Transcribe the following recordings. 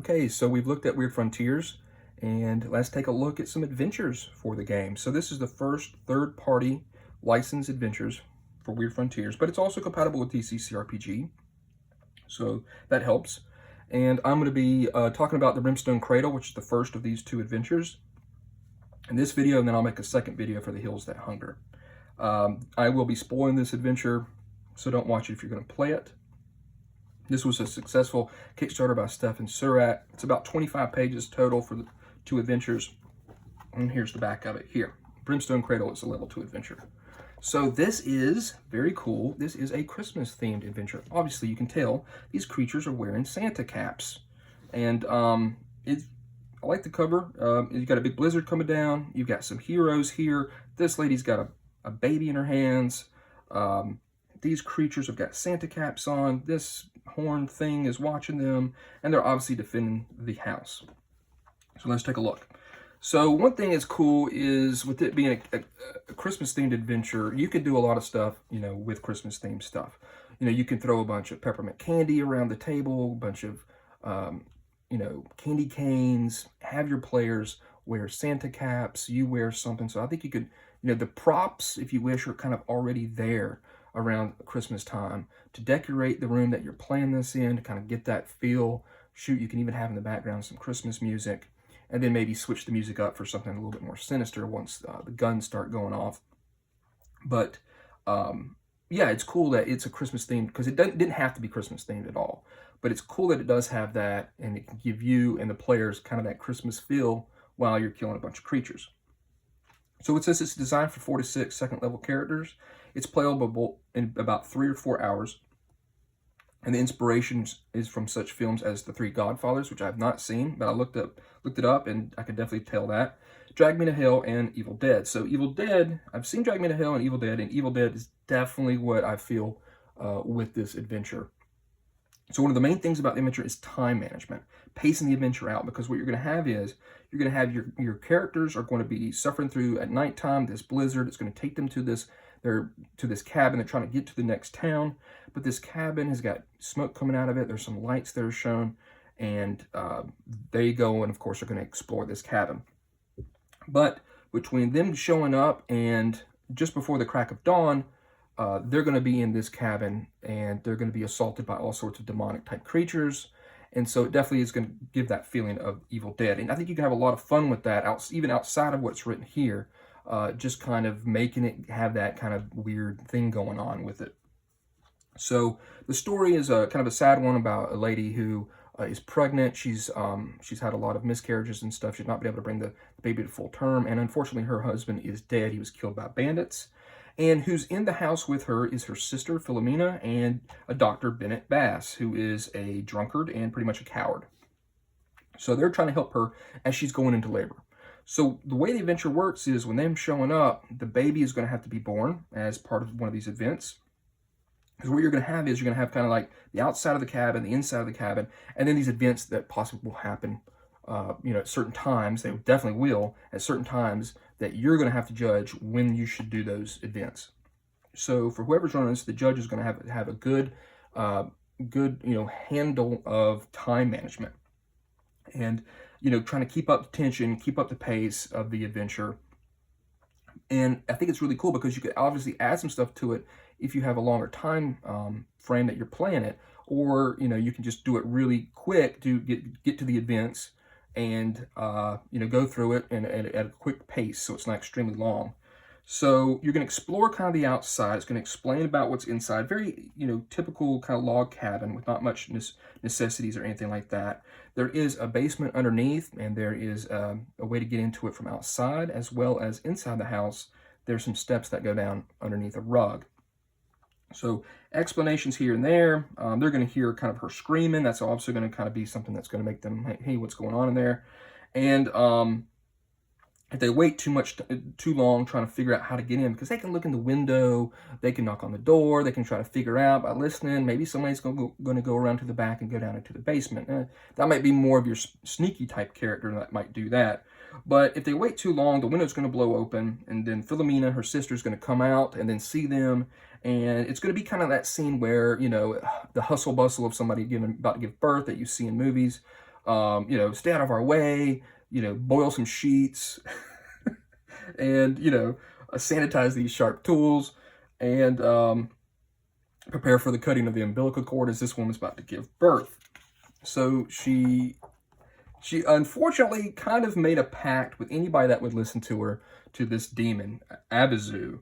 Okay, so we've looked at Weird Frontiers, and let's take a look at some adventures for the game. So this is the first third-party licensed adventures for Weird Frontiers, but it's also compatible with Ttrpg, so that helps. And I'm going to be talking about the Brimstone Cradle, which is the first of these two adventures in this video, and then I'll make a second video for the Hills That Hunger. I will be spoiling this adventure, so don't watch it if you're going to play it. This was a successful Kickstarter by Stefan Surat. It's about 25 pages total for the two adventures. And here's the back of it here. Brimstone Cradle is a level 2 adventure. So this is very cool. This is a Christmas themed adventure. Obviously you can tell these creatures are wearing Santa caps. And I like the cover. You've got a big blizzard coming down. You've got some heroes here. This lady's got a baby in her hands. These creatures have got Santa caps on. This horn thing is watching them, and they're obviously defending the house. So let's take a look. So one thing that's cool is with it being a Christmas-themed adventure, you can do a lot of stuff, with Christmas-themed stuff. You can throw a bunch of peppermint candy around the table, a bunch of, candy canes, have your players wear Santa caps, you wear something. So I think you could, the props, if you wish, are kind of already there around Christmas time to decorate the room that you're playing this in, to kind of get that feel. Shoot, you can even have in the background some Christmas music, and then maybe switch the music up for something a little bit more sinister once the guns start going off. But yeah, it's cool that it's a Christmas themed, because it didn't have to be Christmas themed at all. But it's cool that it does have that, and it can give you and the players kind of that Christmas feel while you're killing a bunch of creatures. So it says it's designed for 4 to 6 second level characters. It's playable in about 3 or 4 hours. And the inspiration is from such films as The Three Godfathers, which I have not seen, but I looked it up, and I can definitely tell that. Drag Me to Hell and Evil Dead. So Evil Dead, I've seen Drag Me to Hell and Evil Dead is definitely what I feel with this adventure. So one of the main things about the adventure is time management, pacing the adventure out, because what you're going to have is, you're going to have your characters are going to be suffering through at nighttime, this blizzard. It's going to take them to this cabin. They're trying to get to the next town, but this cabin has got smoke coming out of it. There's some lights that are shown, and they go, and of course they're going to explore this cabin. But between them showing up and just before the crack of dawn, they're going to be in this cabin, and they're going to be assaulted by all sorts of demonic type creatures. And so it definitely is going to give that feeling of Evil Dead. And I think you can have a lot of fun with that, even outside of what's written here, just kind of making it have that kind of weird thing going on with it. So the story is kind of a sad one about a lady who is pregnant. She's had a lot of miscarriages and stuff. She's not been able to bring the baby to full term. And unfortunately, her husband is dead. He was killed by bandits. And who's in the house with her is her sister, Philomena, and a Dr. Bennett Bass, who is a drunkard and pretty much a coward. So they're trying to help her as she's going into labor. So the way the adventure works is when they're showing up, the baby is going to have to be born as part of one of these events. Because what you're going to have is you're going to have kind of like the outside of the cabin, the inside of the cabin, and then these events that possibly will happen, at certain times. They definitely will at certain times that you're going to have to judge when you should do those events. So for whoever's running this, the judge is going to have a good handle of time management, and trying to keep up the tension, keep up the pace of the adventure. And I think it's really cool because you could obviously add some stuff to it if you have a longer time frame that you're playing it, or you can just do it really quick to get to the events and go through it at a quick pace, so it's not extremely long. So you're going to explore kind of the outside. It's going to explain about what's inside. Very, typical kind of log cabin with not much necessities or anything like that. There is a basement underneath, and there is a way to get into it from outside, as well as inside the house. There's some steps that go down underneath a rug. So explanations here and there. They're going to hear kind of her screaming. That's also going to kind of be something that's going to make them, hey, what's going on in there? And if they wait too long trying to figure out how to get in, because they can look in the window, they can knock on the door, they can try to figure out by listening. Maybe somebody's going to go around to the back and go down into the basement. That might be more of your sneaky type character that might do that. But if they wait too long, the window's going to blow open, and then Philomena, her sister, is going to come out and then see them. And it's going to be kind of that scene where, the hustle bustle of somebody about to give birth that you see in movies. You know, stay out of our way, you know, boil some sheets, and, you know, sanitize these sharp tools, and prepare for the cutting of the umbilical cord as this woman's about to give birth. So she unfortunately kind of made a pact with anybody that would listen to her, to this demon, Abizu.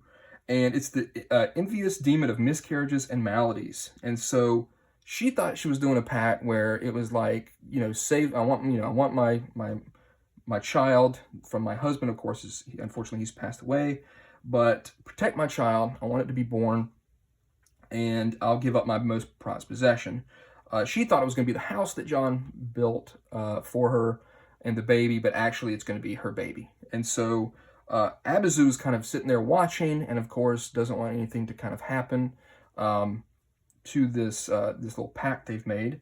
And it's the envious demon of miscarriages and maladies. And so she thought she was doing a pact where it was like, you know, I want my child from my husband, of course, unfortunately he's passed away, but protect my child. I want it to be born, and I'll give up my most prized possession. She thought it was going to be the house that John built for her and the baby, but actually it's going to be her baby. And so Abizu is kind of sitting there watching, and of course doesn't want anything to kind of happen to this little pact they've made.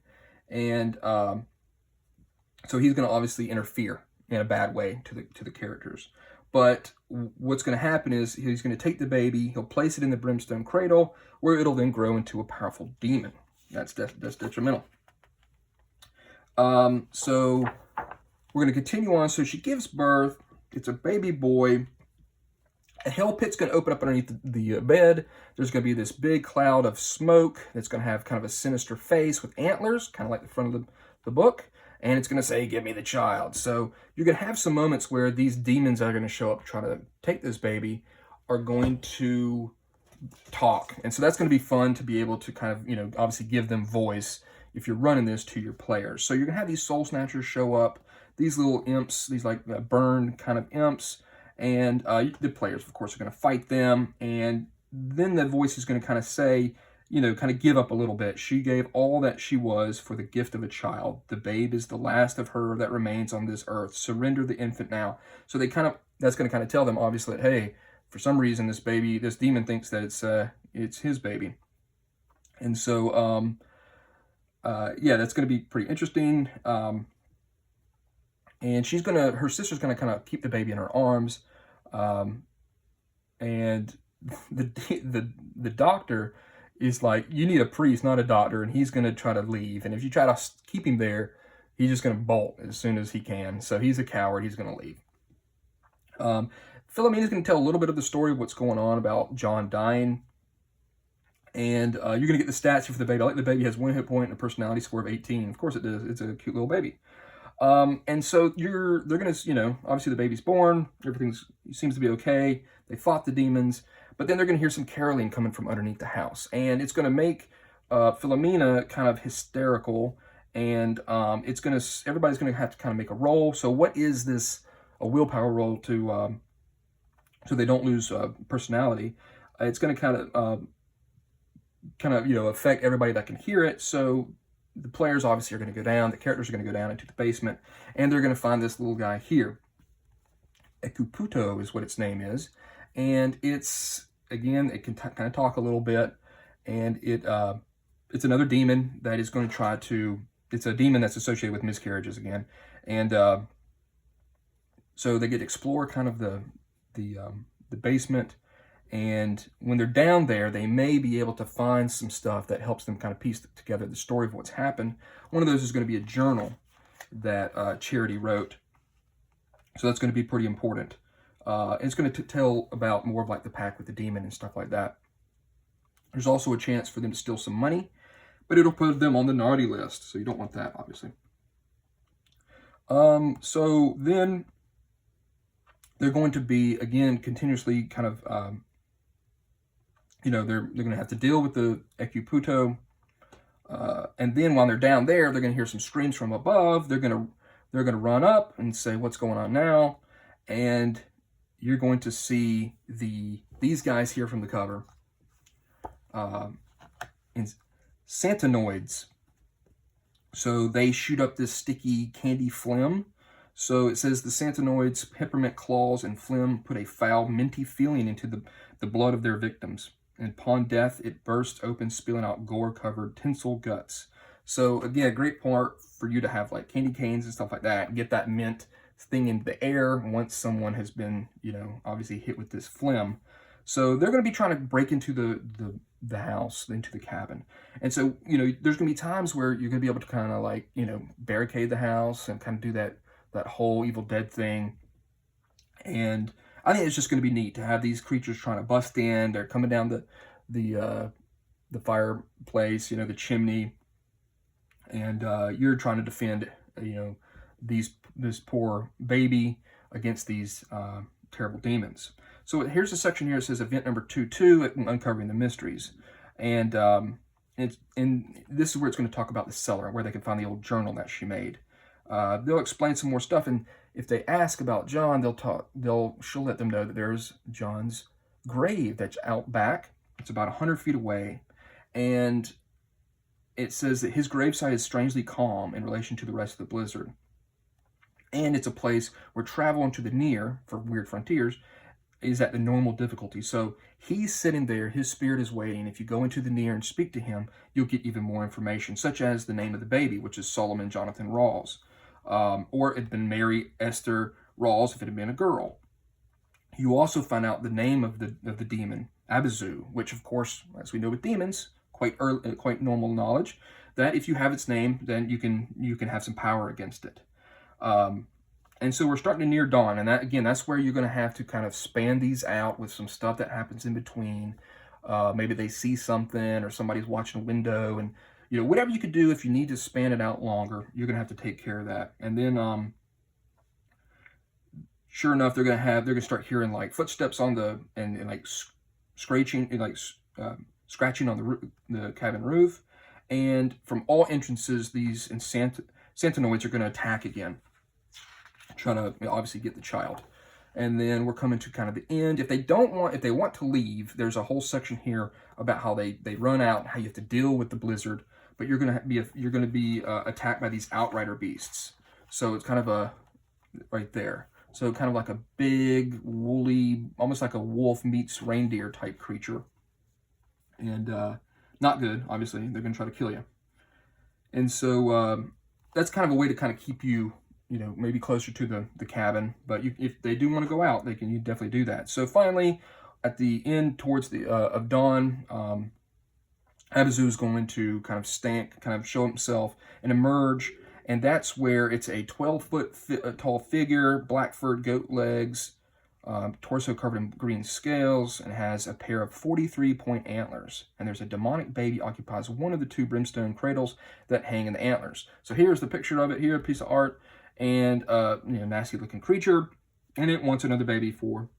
And so he's going to obviously interfere in a bad way to the characters. But what's going to happen is he's going to take the baby, he'll place it in the Brimstone Cradle, where it'll then grow into a powerful demon. That's detrimental. So we're going to continue on. So she gives birth. It's a baby boy. A hell pit's going to open up underneath the bed. There's going to be this big cloud of smoke that's going to have kind of a sinister face with antlers, kind of like the front of the book. And it's going to say, "Give me the child." So you're going to have some moments where these demons that are going to show up to try to take this baby are going to talk. And so that's going to be fun to be able to kind of, you know, obviously give them voice if you're running this to your players. So you're going to have these soul snatchers show up, these little imps, these like burned kind of imps, and the players, of course, are going to fight them. And then the voice is going to kind of say, you know, kind of give up a little bit. She gave all that she was for the gift of a child. The babe is the last of her that remains on this earth. Surrender the infant now. So they kind of, that's going to kind of tell them, obviously, that, hey, for some reason, this demon thinks that it's his baby. And so, yeah, that's going to be pretty interesting. And her sister's going to kind of keep the baby in her arms. And the doctor is like, you need a priest, not a doctor, and he's going to try to leave. And if you try to keep him there, he's just going to bolt as soon as he can. So he's a coward. He's going to leave. Philomena's going to tell a little bit of the story of what's going on about John dying. And you're going to get the stats here for the baby. I like the baby has 1 hit point and a personality score of 18. Of course it does. It's a cute little baby. And so they're going to, you know, obviously the baby's born. Everything seems to be okay. They fought the demons. But then they're going to hear some caroling coming from underneath the house. And it's going to make Philomena kind of hysterical. And everybody's going to have to kind of make a roll. So what is this? A willpower roll to so they don't lose personality. It's going to kind of you know, affect everybody that can hear it. So the players obviously are going to go down. The characters are going to go down into the basement, and they're going to find this little guy here. Ekuputo is what its name is, and it's, again, it can kind of talk a little bit, and it's another demon that is going to try to. It's a demon that's associated with miscarriages again, and so they get to explore kind of the basement. And when they're down there, they may be able to find some stuff that helps them kind of piece together the story of what's happened. One of those is going to be a journal that Charity wrote. So that's going to be pretty important. It's going to tell about more of like the pact with the demon and stuff like that. There's also a chance for them to steal some money, but it'll put them on the naughty list. So you don't want that, obviously. So then they're going to be, again, continuously kind of... you know, they're going to have to deal with the Ekuputo. And then while they're down there, they're going to hear some screams from above. They're going to run up and say, "What's going on now?" And you're going to see these guys here from the cover. Santanoids. So they shoot up this sticky candy phlegm. So it says the Santanoids' peppermint claws and phlegm put a foul, minty feeling into the blood of their victims. And upon death, it bursts open, spilling out gore-covered tinsel guts. So again, great part for you to have like candy canes and stuff like that, and get that mint thing into the air once someone has been, you know, obviously hit with this phlegm. So they're going to be trying to break into the house, into the cabin. And so, there's going to be times where you're going to be able to kind of like, barricade the house and kind of do that whole Evil Dead thing. And I think it's just going to be neat to have these creatures trying to bust in. They're coming down the fireplace, the chimney, and you're trying to defend, this poor baby against these terrible demons. So here's a section here that says event number 2.2, uncovering the mysteries, and this is where it's going to talk about the cellar, where they can find the old journal that she made. They'll explain some more stuff, and if they ask about John, she'll let them know that there's John's grave that's out back. It's about 100 feet away, and it says that his gravesite is strangely calm in relation to the rest of the blizzard. And it's a place where travel into the near, for Weird Frontiers, is at the normal difficulty. So he's sitting there, his spirit is waiting. If you go into the near and speak to him, you'll get even more information, such as the name of the baby, which is Solomon Jonathan Rawls. Or it had been Mary Esther Rawls if it had been a girl. You also find out the name of the demon, Abazu, which of course, as we know with demons, quite normal knowledge, that if you have its name, then you can have some power against it. And so we're starting to near dawn, and that's where you're going to have to kind of span these out with some stuff that happens in between. Maybe they see something, or somebody's watching a window, and whatever you could do if you need to span it out longer, you're going to have to take care of that. And then, sure enough, they're going to start hearing like footsteps on and like scratching, scratching on the cabin roof, and from all entrances, these Santanoids are going to attack again, trying to obviously get the child. And then we're coming to kind of the end. If they want to leave, there's a whole section here about how they run out, how you have to deal with the blizzard, but you're going to be attacked by these outrider beasts. So it's kind of right there. So kind of like a big woolly, almost like a wolf meets reindeer type creature. And not good, obviously. They're going to try to kill you. And so that's kind of a way to kind of keep you, maybe closer to the cabin. But if they do want to go out, you definitely do that. So finally, at the end, towards the of dawn, Abazu is going to kind of show himself and emerge. And that's where it's a 12-foot tall figure, black furred goat legs, torso covered in green scales, and has a pair of 43-point antlers. And there's a demonic baby occupies one of the two brimstone cradles that hang in the antlers. So here's the picture of it here, a piece of art, and nasty looking creature, and it wants another baby for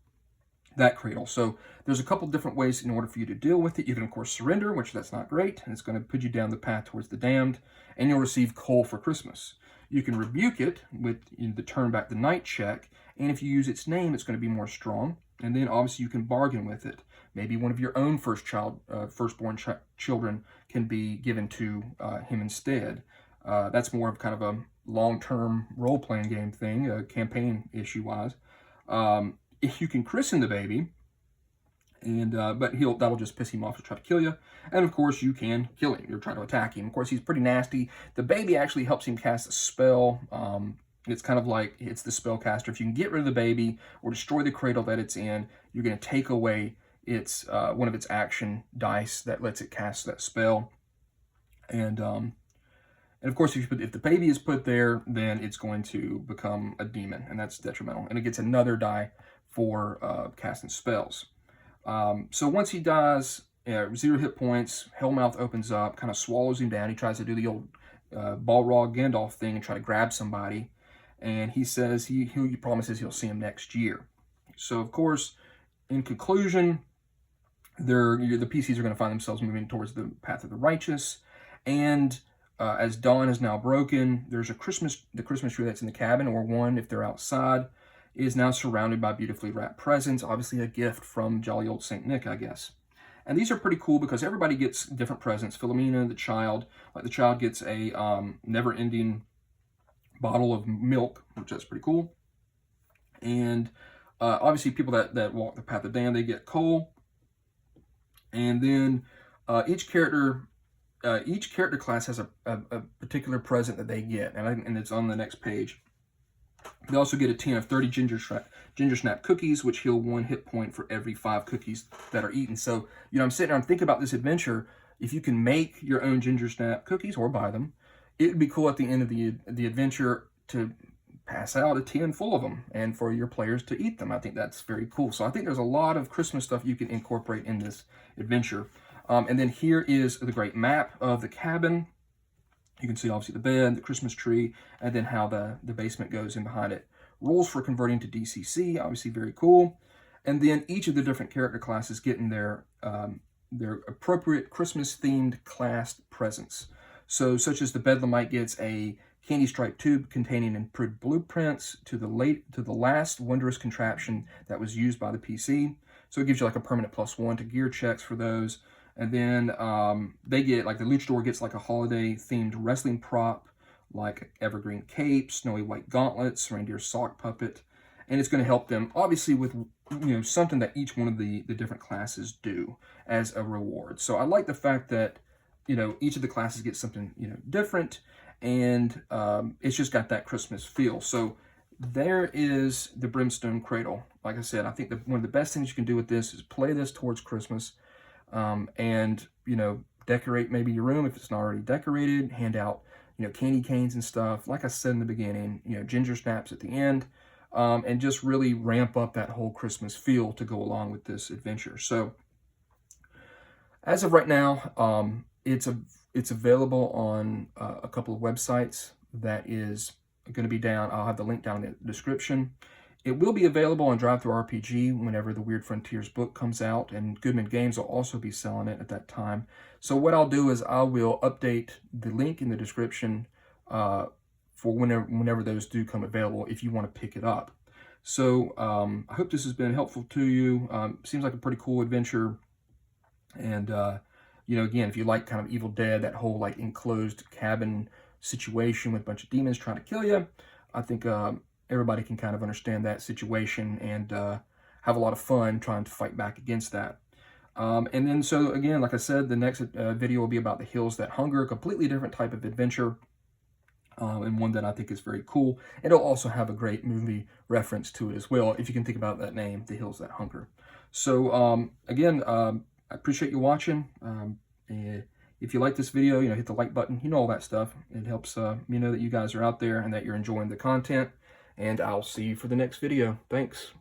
that cradle. So there's a couple different ways in order for you to deal with it. You can of course surrender, which that's not great, and it's going to put you down the path towards the damned, and you'll receive coal for Christmas. You can rebuke it with the turn back the night check, and if you use its name, it's going to be more strong. And then obviously you can bargain with it. Maybe one of your own firstborn children can be given to him instead. That's more of kind of a long-term role-playing game thing, campaign issue-wise. If you can christen the baby, and but that'll just piss him off to try to kill you. And of course, you can kill him. You're trying to attack him. Of course, he's pretty nasty. The baby actually helps him cast a spell. It's kind of like it's the spellcaster. If you can get rid of the baby or destroy the cradle that it's in, you're going to take away its one of its action dice that lets it cast that spell. And of course, if the baby is put there, then it's going to become a demon, and that's detrimental. And it gets another die for casting spells. So once he dies, 0 hit points, Hellmouth opens up, kind of swallows him down. He tries to do the old Balrog Gandalf thing and try to grab somebody. And he says he promises he'll see him next year. So of course, in conclusion, the PCs are going to find themselves moving towards the path of the righteous. And as dawn is now broken, there's the Christmas tree that's in the cabin, or one if they're outside, is now surrounded by beautifully wrapped presents, obviously a gift from jolly old St. Nick, I guess. And these are pretty cool because everybody gets different presents. Philomena, the child gets a never-ending bottle of milk, which that's pretty cool. And obviously people that walk the path of damned, they get coal. And then each character class has a particular present that they get, and it's on the next page. They also get a tin of 30 ginger snap cookies, which heal 1 hit point for every 5 cookies that are eaten. So, you know, I'm sitting there and thinking about this adventure. If you can make your own ginger snap cookies or buy them, it would be cool at the end of the adventure to pass out a tin full of them and for your players to eat them. I think that's very cool. So I think there's a lot of Christmas stuff you can incorporate in this adventure. And then here is the great map of the cabin. You can see obviously the bed, the Christmas tree, and then how the basement goes in behind it. Rules for converting to DCC, obviously very cool. And then each of the different character classes getting their appropriate Christmas-themed class presents. So, such as the Bedlamite gets a candy striped tube containing improved blueprints to the last wondrous contraption that was used by the PC. So it gives you like a permanent +1 to gear checks for those. And then they get, like the luchador gets like a holiday-themed wrestling prop, like evergreen cape, snowy white gauntlets, reindeer sock puppet. And it's going to help them, obviously, with something that each one of the different classes do as a reward. So I like the fact that, each of the classes get something, different, and it's just got that Christmas feel. So there is the Brimstone Cradle. Like I said, I think one of the best things you can do with this is play this towards Christmas, and, decorate maybe your room if it's not already decorated, hand out, candy canes and stuff. Like I said in the beginning, ginger snaps at the end, and just really ramp up that whole Christmas feel to go along with this adventure. So as of right now, it's available on a couple of websites. That is going to be down. I'll have the link down in the description. It will be available on Ttrpg whenever the Weird Frontiers book comes out, and Goodman Games will also be selling it at that time. So what I'll do is I will update the link in the description for whenever those do come available if you want to pick it up. So I hope this has been helpful to you. Seems like a pretty cool adventure. And, again, if you like kind of Evil Dead, that whole like enclosed cabin situation with a bunch of demons trying to kill you, I think everybody can kind of understand that situation and have a lot of fun trying to fight back against that. And then, so again, like I said, the next video will be about the Hills That Hunger, a completely different type of adventure, and one that I think is very cool. It'll also have a great movie reference to it as well, if you can think about that name, The Hills That Hunger. So, again, I appreciate you watching. If you like this video, hit the like button, all that stuff. It helps me know that you guys are out there and that you're enjoying the content. And I'll see you for the next video. Thanks.